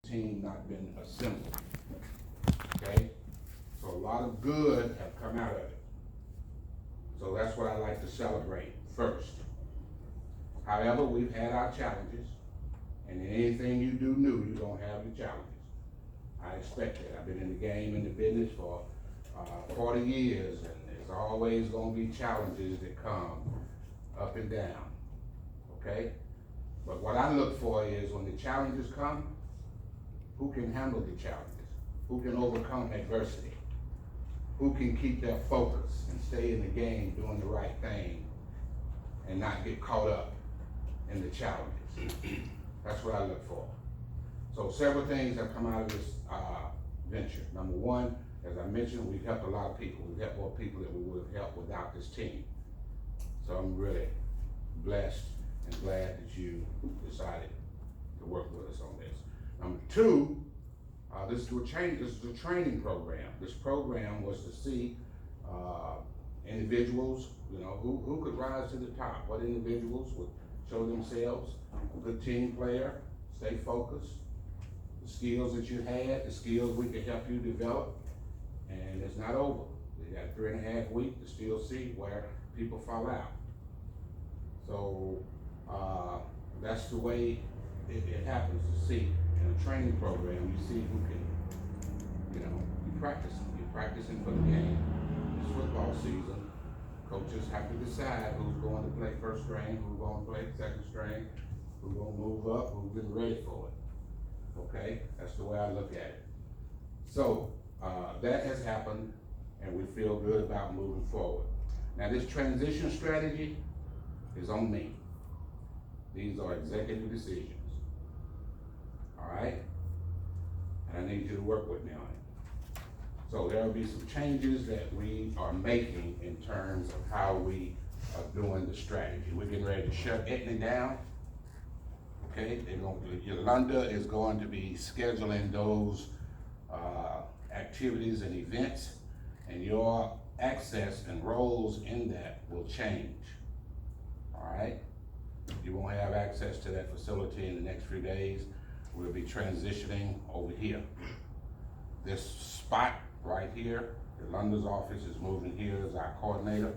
team not been assembled, okay? So a lot of good have come out of it. So that's what I like to celebrate first. However, we've had our challenges, and in anything you do new, you're gonna have the challenges. I expect it. I've been in the game, in the business for 40 years, and there's always gonna be challenges that come up and down, okay? But what I look for is when the challenges come, who can handle the challenges? Who can overcome adversity? Who can keep their focus and stay in the game doing the right thing and not get caught up in the challenges? That's what I look for. So several things have come out of this venture. Number one, as I mentioned, we've helped a lot of people. We've helped more people than we would have helped without this team. So I'm really blessed and glad that you decided to work with us on this. Number two, this is a training program. This program was to see individuals, you know, who could rise to the top. What individuals would show themselves a good team player, stay focused, the skills that you had, the skills we could help you develop, and it's not over. We got 3.5 weeks to still see where people fall out. So that's the way it happens to see. In a training program, you see who can, you know, you're practicing for the game. It's football season. Coaches have to decide who's going to play first string, who's going to play second string, who's going to move up, who's been ready for it. Okay, that's the way I look at it. So that has happened, and we feel good about moving forward. Now this transition strategy is on me. These are executive decisions. All right? And I need you to work with me on it. So there will be some changes that we are making in terms of how we are doing the strategy. We're getting ready to shut Etna down. Okay, Yolanda is going to be scheduling those activities and events, and your access and roles in that will change. All right? You won't have access to that facility in the next few days. We'll be transitioning over here. This spot right here, Yolanda's office is moving here as our coordinator,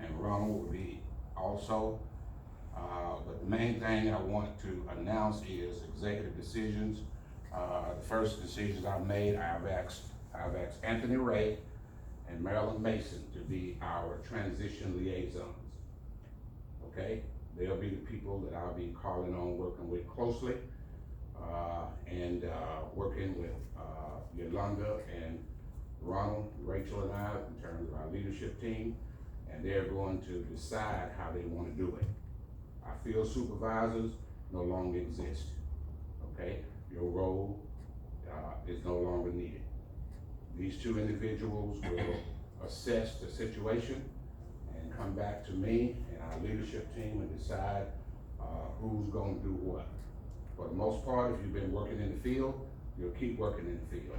and Ronald will be also. But the main thing I want to announce is executive decisions. The first decisions I've made, I've asked Anthony Ray and Marilyn Mason to be our transition liaisons. Okay? They'll be the people that I'll be calling on, working with closely, and working with Yolanda and Ronald, Rachel and I in terms of our leadership team, and they're going to decide how they want to do it. Our field supervisors no longer exist, okay? Your role is no longer needed. These two individuals will assess the situation and come back to me and our leadership team and decide who's gonna do what. For the most part, if you've been working in the field, you'll keep working in the field.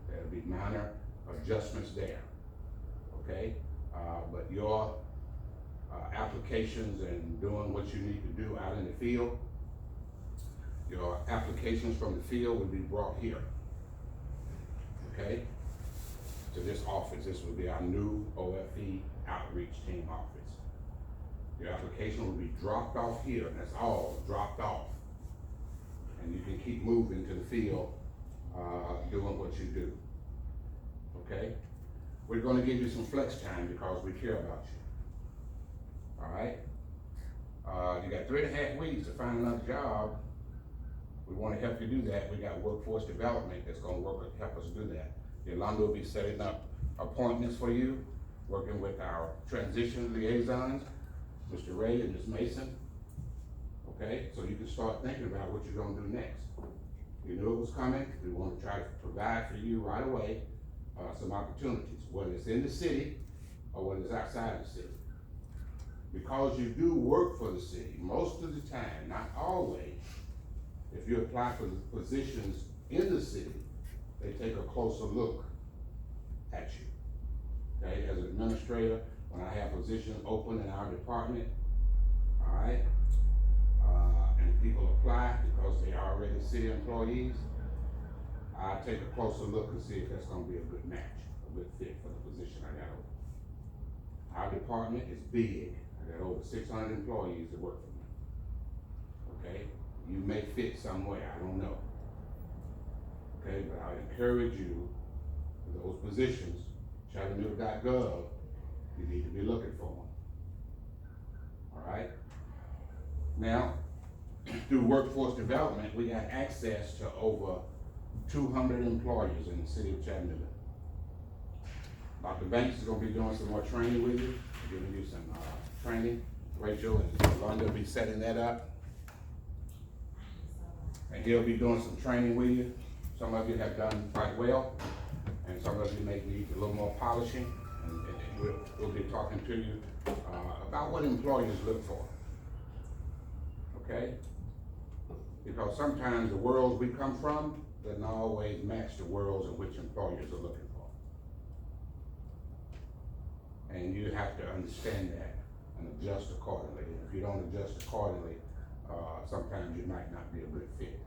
There'll be minor adjustments there, okay? But your applications and doing what you need to do out in the field, your applications from the field will be brought here, okay? To this office. This will be our new OFE outreach team office. Your application will be dropped off here, and that's all dropped off. And you can keep moving to the field, doing what you do, okay? We're gonna give you some flex time because we care about you. All right? You got 3.5 weeks to find another job. We want to help you do that. We got workforce development that's going to help us do that. Yolanda will be setting up appointments for you, working with our transition liaisons, Mr. Ray and Ms. Mason. Okay, so you can start thinking about what you're going to do next. You knew it was coming. We want to try to provide for you right away some opportunities, whether it's in the city or whether it's outside the city. Because you do work for the city, most of the time, not always, if you apply for the positions in the city, they take a closer look at you. Okay, as an administrator, when I have positions open in our department, all right, and people apply because they are already city employees, I'll take a closer look and see if that's gonna be a good match, a good fit for the position I got open. Our department is big. I got over 600 employees that work for me. Okay, you may fit somewhere, I don't know. Okay, but I encourage you, for those positions, chattanooga.gov, you need to be looking for them. All right? Now, through workforce development, we got access to over 200 employers in the city of Chattanooga. Dr. Banks is gonna be doing some more training with you, giving you some training. Rachel and Londa will be setting that up. And he'll be doing some training with you. Some of you have done quite well, and some of you may need a little more polishing. And we'll be talking to you about what employers look for. Okay? Because sometimes the worlds we come from doesn't always match the worlds in which employers are looking for. And you have to understand that and adjust accordingly. And if you don't adjust accordingly, sometimes you might not be a good fit.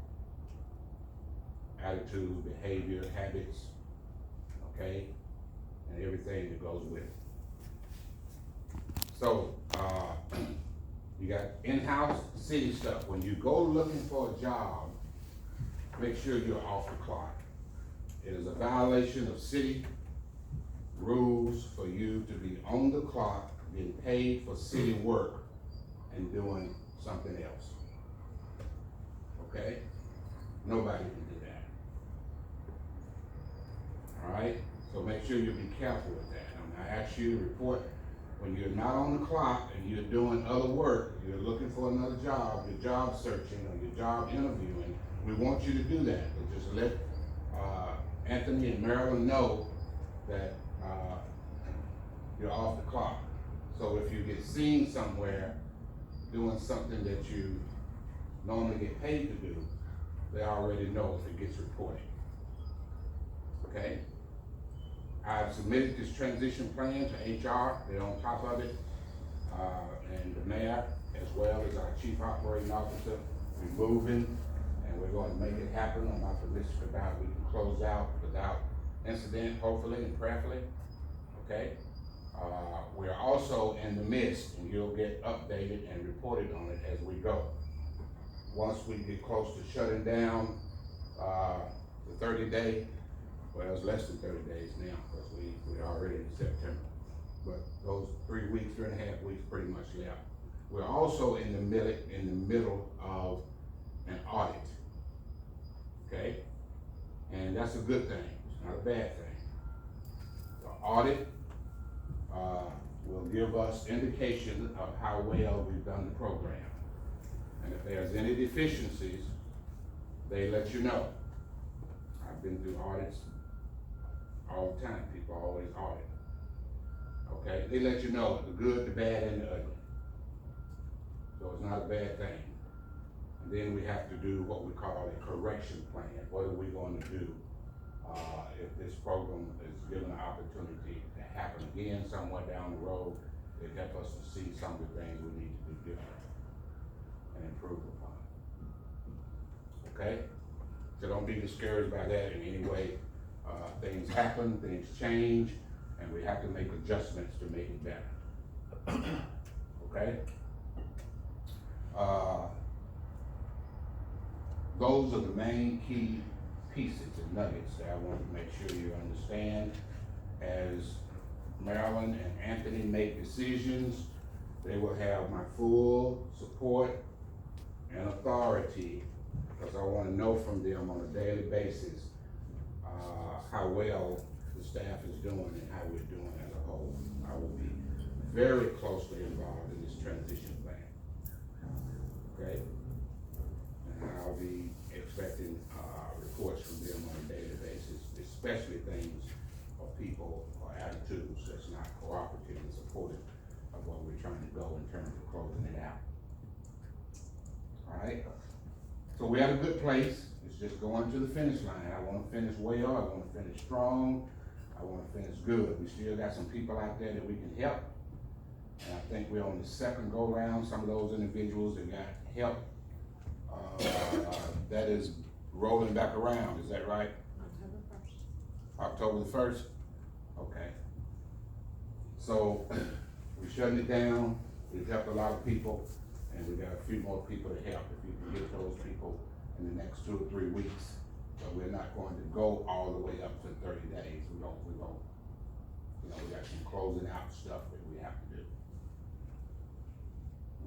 Attitudes, behavior, habits, okay, and everything that goes with it. So, you got in-house city stuff. When you go looking for a job, make sure you're off the clock. It is a violation of city rules for you to be on the clock, being paid for city work, and doing something else. Okay? Nobody can do that. All right? So make sure you be careful with that. I'm gonna ask you to report when you're not on the clock and you're doing other work, you're looking for another job, you're job searching or you're job interviewing. We want you to do that. But just let Anthony and Marilyn know that you're off the clock. So if you get seen somewhere doing something that you normally get paid to do, they already know if it gets reported. Okay? I've submitted this transition plan to HR. They're on top of it. And the mayor, as well as our chief operating officer, we're moving and we're going to make it happen. I'm optimistic about we can close out without incident, hopefully and prayerfully. Okay? We're also in the midst, and you'll get updated and reported on it as we go. Once we get close to shutting down the 30-day, well, it's less than 30 days now, because we're already in September. But those 3 weeks, 3.5 weeks pretty much left. We're also in the middle of an audit. Okay? And that's a good thing, it's not a bad thing. The audit will give us indication of how well we've done the program. And if there's any deficiencies, they let you know. I've been through audits all the time. People always audit. Okay? They let you know the good, the bad, and the ugly. So it's not a bad thing. And then we have to do what we call a correction plan. What are we going to do if this program is given an opportunity to happen again somewhere down the road? It helps us to see some of the things we need to do different and improve upon. Okay? So don't be discouraged by that in any way. Things happen, things change, and we have to make adjustments to make it better. Okay? Those are the main key pieces and nuggets that I want to make sure you understand. As Marilyn and Anthony make decisions, they will have my full support and authority, because I want to know from them on a daily basis how well the staff is doing and how we're doing as a whole. I will be very closely involved in this transition plan. Okay? And I'll be expecting reports from them on a daily basis, especially things of people or attitudes that's not cooperative and supportive of what we're trying to go in terms of closing it out. All right? So we're at a good place. It's just going to the finish line. I want to finish well. I want to finish strong. I want to finish good. We still got some people out there that we can help. And I think we're on the second go round. Some of those individuals that got help, that is rolling back around. Is that right? October the 1st? Okay. So, we're shutting it down, we've helped a lot of people, and we got a few more people to help, if you can get those people in the next 2 or 3 weeks. But we're not going to go all the way up to 30 days, we got some closing out stuff that we have to do.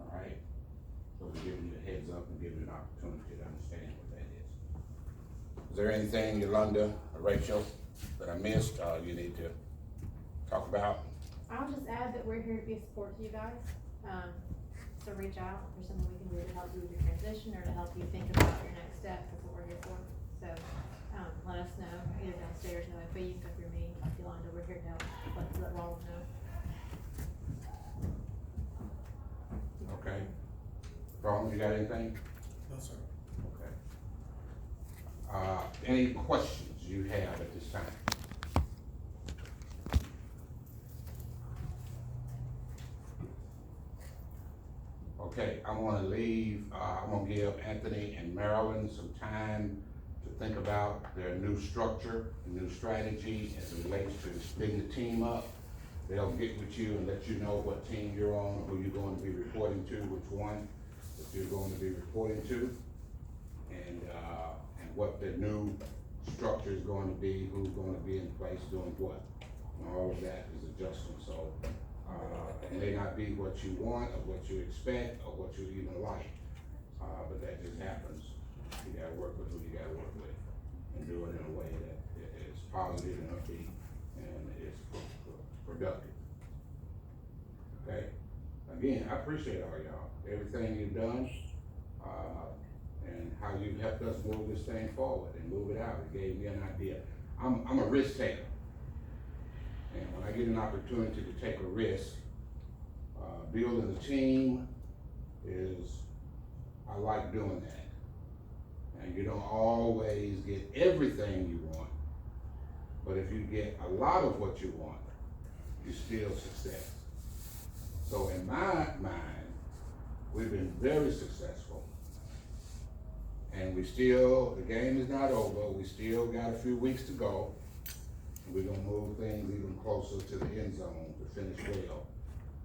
All right? So we're giving you a heads up and giving you an opportunity to understand what that is. Is there anything, Yolanda or Rachel, that I missed, you need to talk about? I'll just add that we're here to be a support to you guys. So reach out if there's something we can do to help you with your transition or to help you think about your next steps. That's what we're here for. So let us know, either downstairs, no FB, you can come through me, Yolanda, we're here to help. Let Ronald know. Okay. Ron, you got anything? No, sir. Okay. Any questions you have at this time? Okay, I'm gonna give Anthony and Marilyn some time to think about their new structure, the new strategy as it relates to splitting the team up. They'll get with you and let you know what team you're on, who you're going to be reporting to, which one that you're going to be reporting to, and what the new structure is going to be, who's going to be in place doing what. And all of that is adjustment, so it may not be what you want or what you expect or what you even like, but that just happens. You gotta work with who you gotta work with and do it in a way that is positive and upbeat and is productive. Okay? Again, I appreciate all y'all, everything you've done, and how you helped us move this thing forward and move it out. It gave me an idea. I'm a risk taker. And when I get an opportunity to take a risk, building a team I like doing that. And you don't always get everything you want, but if you get a lot of what you want, you still success. So in my mind, we've been very successful. And the game is not over, we still got a few weeks to go. We're gonna move things even closer to the end zone to finish well,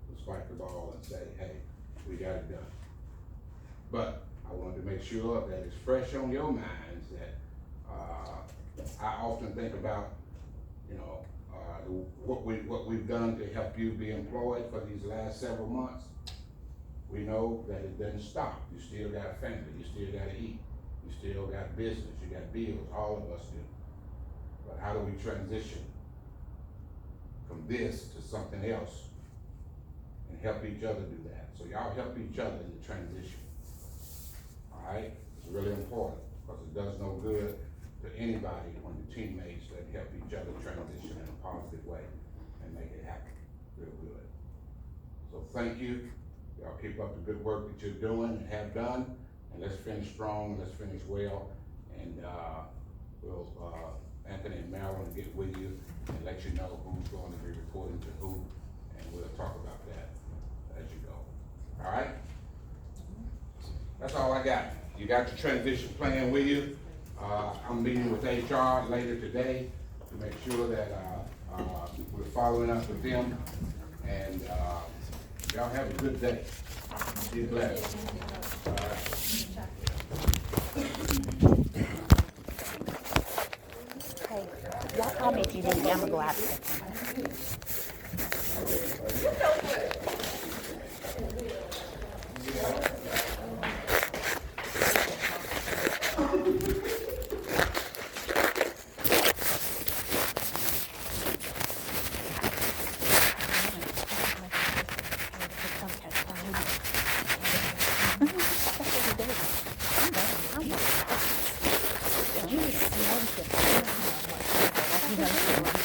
to spike the ball and say, hey, we got it done. But I wanted to make sure that it's fresh on your minds that I often think about, what we've done to help you be employed for these last several months. We know that it doesn't stop. You still got a family, you still gotta eat, you still got business, you got bills, all of us do. But how do we transition from this to something else and help each other do that? So y'all help each other in the transition. All right? It's really important because it does no good to anybody when the teammates that help each other transition in a positive way and make it happen real good. So thank you. Y'all keep up the good work that you're doing and have done, and let's finish strong, let's finish well, and we'll Anthony and Marilyn will get with you and let you know who's going to be reporting to who, and we'll talk about that as you go. All right? That's all I got. You got your transition plan with you. I'm meeting with HR later today to make sure that we're following up with them, and y'all have a good day. Be blessed. All right. Hey, y'all call me if you need me. I'm gonna go out. You